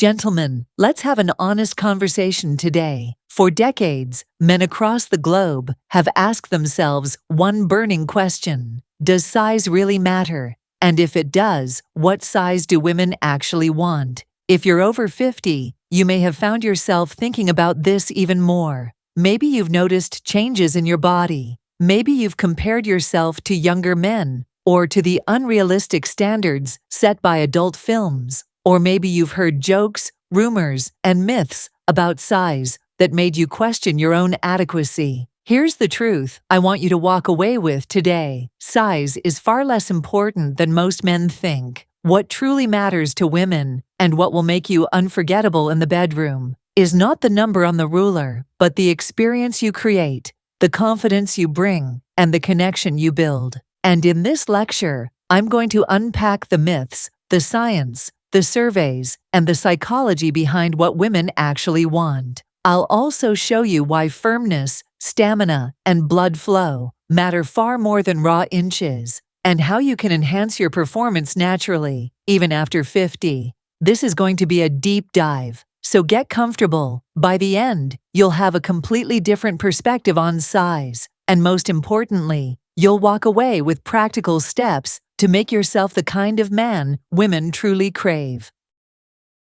Gentlemen, let's have an honest conversation today. For decades, men across the globe have asked themselves one burning question: does size really matter? And if it does, what size do women actually want? If you're over 50, you may have found yourself thinking about this even more. Maybe you've noticed changes in your body. Maybe you've compared yourself to younger men, or to the unrealistic standards set by adult films. Or maybe you've heard jokes, rumors, and myths about size that made you question your own adequacy. Here's the truth I want you to walk away with today. Size is far less important than most men think. What truly matters to women, and what will make you unforgettable in the bedroom, is not the number on the ruler, but the experience you create, the confidence you bring, and the connection you build. And in this lecture, I'm going to unpack the myths, the science, the surveys, and the psychology behind what women actually want. I'll also show you why firmness, stamina, and blood flow matter far more than raw inches, and how you can enhance your performance naturally, even after 50. This is going to be a deep dive, so get comfortable. By the end, you'll have a completely different perspective on size, and most importantly, you'll walk away with practical steps to make yourself the kind of man women truly crave.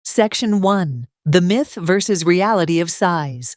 Section 1. The myth versus reality of size.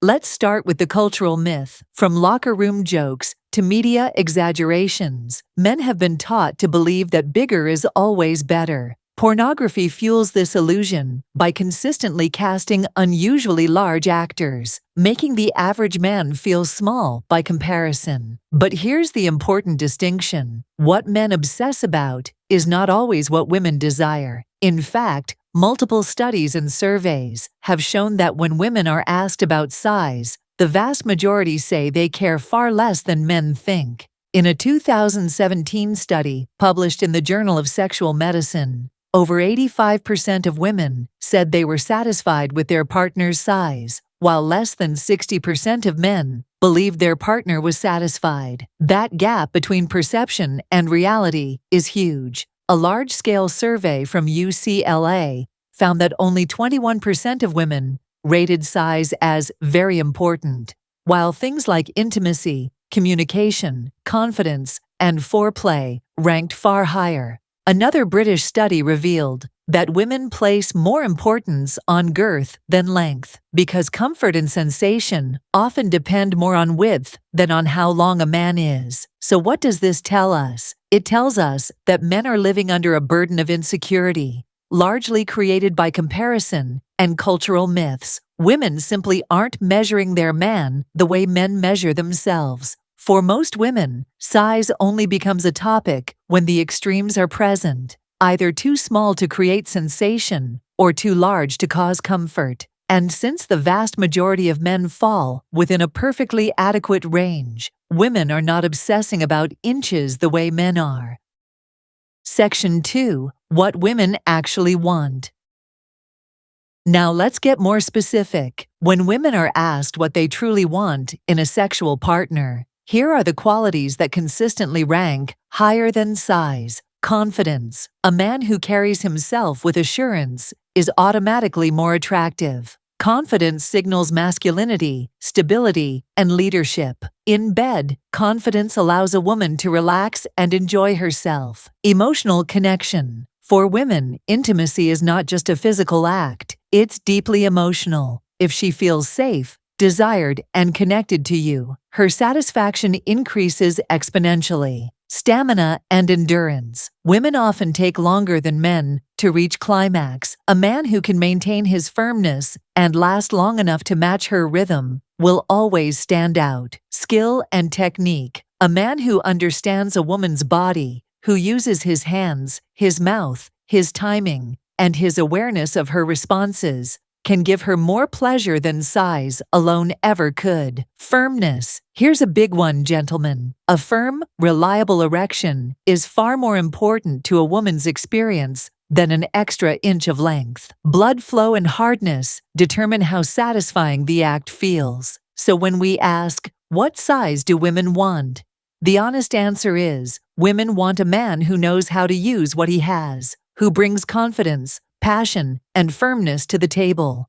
Let's start with the cultural myth. From locker room jokes to media exaggerations, men have been taught to believe that bigger is always better. Pornography fuels this illusion by consistently casting unusually large actors, making the average man feel small by comparison. But here's the important distinction: what men obsess about is not always what women desire. In fact, multiple studies and surveys have shown that when women are asked about size, the vast majority say they care far less than men think. In a 2017 study published in the Journal of Sexual Medicine, over 85% of women said they were satisfied with their partner's size, while less than 60% of men believed their partner was satisfied. That gap between perception and reality is huge. A large-scale survey from UCLA found that only 21% of women rated size as very important, while things like intimacy, communication, confidence, and foreplay ranked far higher. Another British study revealed that women place more importance on girth than length, because comfort and sensation often depend more on width than on how long a man is. So what does this tell us? It tells us that men are living under a burden of insecurity, largely created by comparison and cultural myths. Women simply aren't measuring their man the way men measure themselves. For most women, size only becomes a topic when the extremes are present, either too small to create sensation or too large to cause comfort. And since the vast majority of men fall within a perfectly adequate range, women are not obsessing about inches the way men are. Section 2. What women actually want. Now let's get more specific. When women are asked what they truly want in a sexual partner, here are the qualities that consistently rank higher than size. Confidence. A man who carries himself with assurance is automatically more attractive. Confidence signals masculinity, stability, and leadership. In bed, confidence allows a woman to relax and enjoy herself. Emotional connection. For women, intimacy is not just a physical act, it's deeply emotional. If she feels safe, desired, and connected to you, her satisfaction increases exponentially. Stamina and endurance. Women often take longer than men to reach climax. A man who can maintain his firmness and last long enough to match her rhythm will always stand out. Skill and technique. A man who understands a woman's body, who uses his hands, his mouth, his timing, and his awareness of her responses, can give her more pleasure than size alone ever could. Firmness. Here's a big one, gentlemen. A firm, reliable erection is far more important to a woman's experience than an extra inch of length. Blood flow and hardness determine how satisfying the act feels. So when we ask, what size do women want? The honest answer is, women want a man who knows how to use what he has, who brings confidence, passion, and firmness to the table.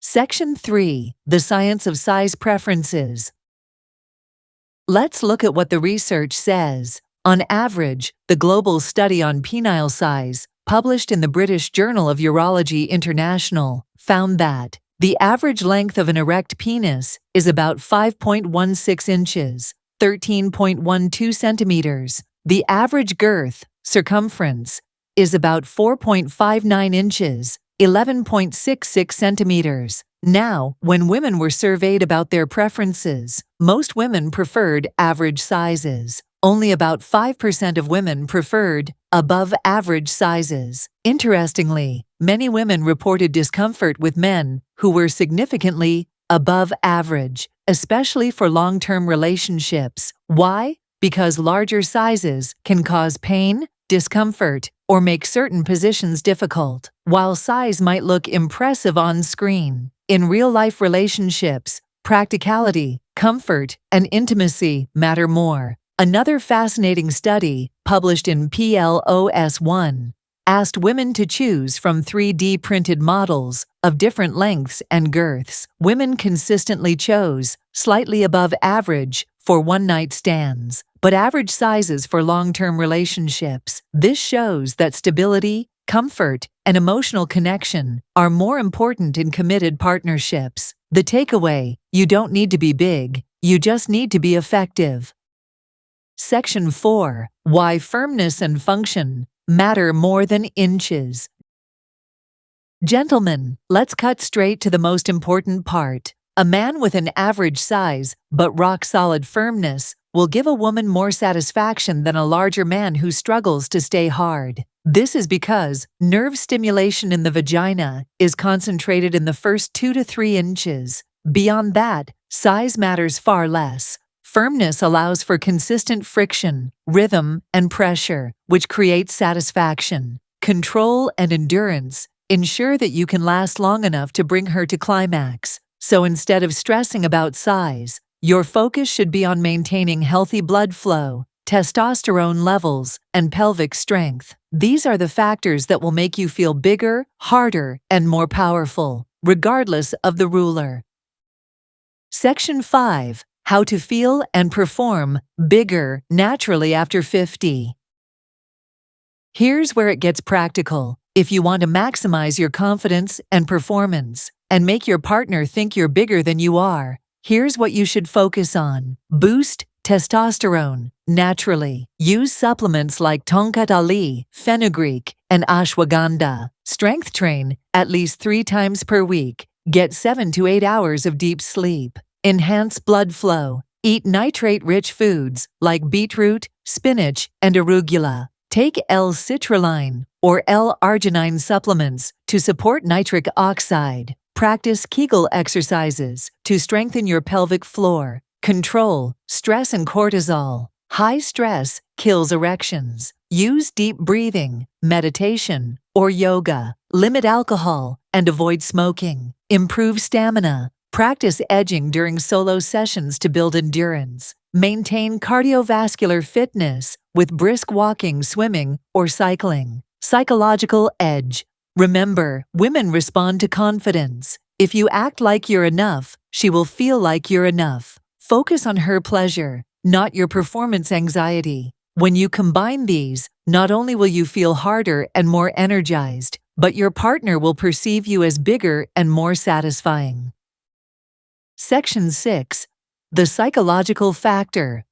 Section 3. The Science of Size Preferences. Let's look at what the research says. On average, the global study on penile size, published in the British Journal of Urology International, found that the average length of an erect penis is about 5.16 inches, 13.12 centimeters. The average girth, circumference, is about 4.59 inches, 11.66 centimeters. Now, when women were surveyed about their preferences, most women preferred average sizes. Only about 5% of women preferred above average sizes. Interestingly, many women reported discomfort with men who were significantly above average, especially for long-term relationships. Why? Because larger sizes can cause pain, discomfort, or make certain positions difficult. While size might look impressive on screen, in real-life relationships, practicality, comfort, and intimacy matter more. Another fascinating study, published in PLOS One, asked women to choose from 3D printed models of different lengths and girths. Women consistently chose slightly above average for one-night stands, but average sizes for long-term relationships. This shows that stability, comfort, and emotional connection are more important in committed partnerships. The takeaway: you don't need to be big, you just need to be effective. Section 4. Why firmness and function matter more than inches. Gentlemen, let's cut straight to the most important part. A man with an average size but rock-solid firmness will give a woman more satisfaction than a larger man who struggles to stay hard. This is because nerve stimulation in the vagina is concentrated in the first 2 to 3 inches. Beyond that, size matters far less. Firmness allows for consistent friction, rhythm, and pressure, which creates satisfaction. Control and endurance ensure that you can last long enough to bring her to climax. So instead of stressing about size, your focus should be on maintaining healthy blood flow, testosterone levels, and pelvic strength. These are the factors that will make you feel bigger, harder, and more powerful, regardless of the ruler. Section 5. How to feel and perform bigger naturally after 50. Here's where it gets practical. If you want to maximize your confidence and performance and make your partner think you're bigger than you are, here's what you should focus on. Boost testosterone naturally. Use supplements like tonkat ali, fenugreek, and ashwagandha. Strength train at least 3 times per week. Get 7 to 8 hours of deep sleep. Enhance blood flow. Eat nitrate-rich foods like beetroot, spinach, and arugula. Take L-citrulline or L-arginine supplements to support nitric oxide. Practice Kegel exercises to strengthen your pelvic floor. Control stress and cortisol. High stress kills erections. Use deep breathing, meditation, or yoga. Limit alcohol and avoid smoking. Improve stamina. Practice edging during solo sessions to build endurance. Maintain cardiovascular fitness with brisk walking, swimming, or cycling. Psychological edge. Remember, women respond to confidence. If you act like you're enough, she will feel like you're enough. Focus on her pleasure, not your performance anxiety. When you combine these, not only will you feel harder and more energized, but your partner will perceive you as bigger and more satisfying. Section 6. The psychological factor.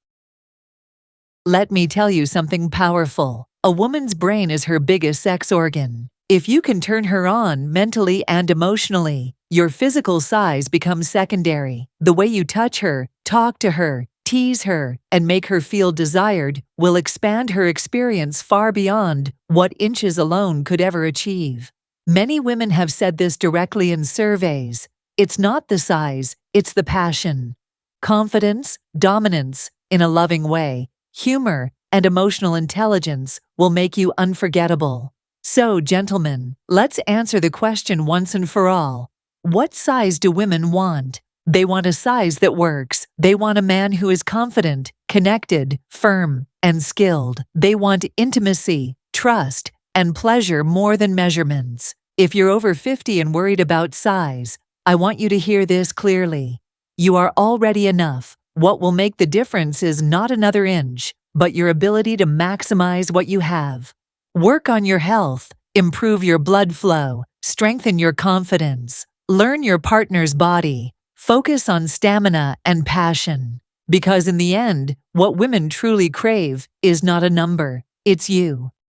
Let me tell you something powerful. A woman's brain is her biggest sex organ. If you can turn her on mentally and emotionally, your physical size becomes secondary. The way you touch her, talk to her, tease her, and make her feel desired will expand her experience far beyond what inches alone could ever achieve. Many women have said this directly in surveys. It's not the size, it's the passion. Confidence, dominance, in a loving way, humor, and emotional intelligence will make you unforgettable. So, gentlemen, let's answer the question once and for all. What size do women want? They want a size that works. They want a man who is confident, connected, firm, and skilled. They want intimacy, trust, and pleasure more than measurements. If you're over 50 and worried about size, I want you to hear this clearly. You are already enough. What will make the difference is not another inch, but your ability to maximize what you have. Work on your health, improve your blood flow, strengthen your confidence, learn your partner's body, focus on stamina and passion. Because in the end, what women truly crave is not a number, it's you.